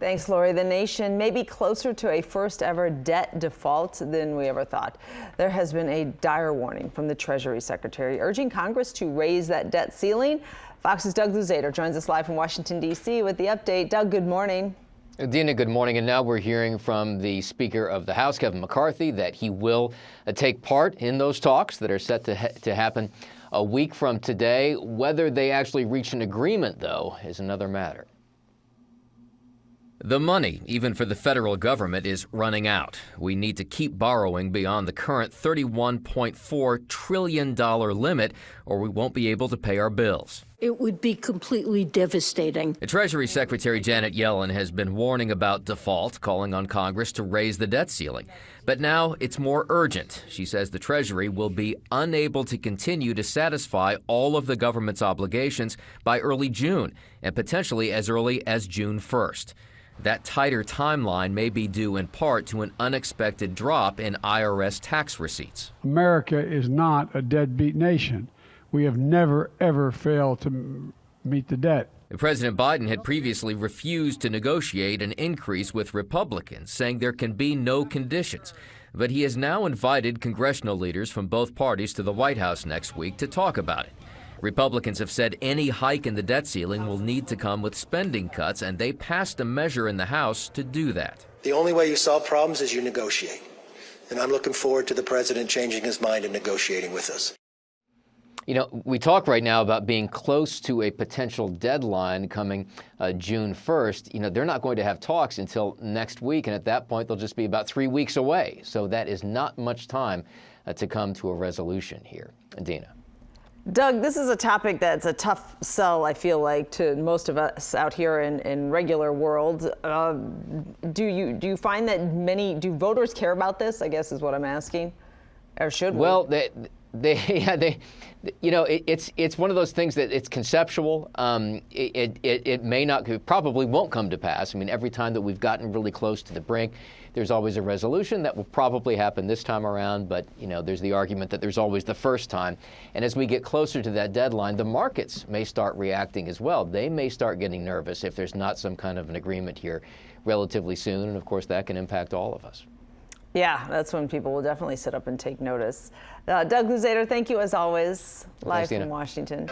Thanks, Lori. The nation may be closer to a first-ever debt default than we ever thought. There has been a dire warning from the Treasury Secretary urging Congress to raise that debt ceiling. Fox's Doug Luzader joins us live from Washington, D.C. with the update. Doug, good morning. Dina, good morning. And now we're hearing from the Speaker of the House, Kevin McCarthy, that he will take part in those talks that are set to happen a week from today. Whether they actually reach an agreement, though, is another matter. The money, even for the federal government, is running out. We need to keep borrowing beyond the current $31.4 trillion limit, or we won't be able to pay our bills. It would be completely devastating. The Treasury Secretary Janet Yellen has been warning about default, calling on Congress to raise the debt ceiling. But now it's more urgent. She says the Treasury will be unable to continue to satisfy all of the government's obligations by early June, and potentially as early as June 1st. That tighter timeline may be due in part to an unexpected drop in IRS tax receipts. America is not a deadbeat nation. We have never, ever failed to meet the debt. President Biden had previously refused to negotiate an increase with Republicans, saying there can be no conditions. But he has now invited congressional leaders from both parties to the White House next week to talk about it. Republicans have said any hike in the debt ceiling will need to come with spending cuts, and they passed a measure in the House to do that. The only way you solve problems is you negotiate. And I'm looking forward to the president changing his mind and negotiating with us. You know, we talk right now about being close to a potential deadline coming June 1st. You know, they're not going to have talks until next week, and at that point, they'll just be about 3 weeks away. So that is not much time to come to a resolution here. Dina. Doug, this is a topic that's a tough sell, I feel like, to most of us out here in regular world. Do you find that do voters care about this, I guess is what I'm asking, or should we? Well, it's one of those things that it's conceptual. It probably won't come to pass. I mean, every time that we've gotten really close to the brink, there's always a resolution that will probably happen this time around. But, you know, there's the argument that there's always the first time. And as we get closer to that deadline, the markets may start reacting as well. They may start getting nervous if there's not some kind of an agreement here relatively soon. And of course, that can impact all of us. Yeah, that's when people will definitely sit up and take notice. Doug Luzader, thank you as always, live from Washington.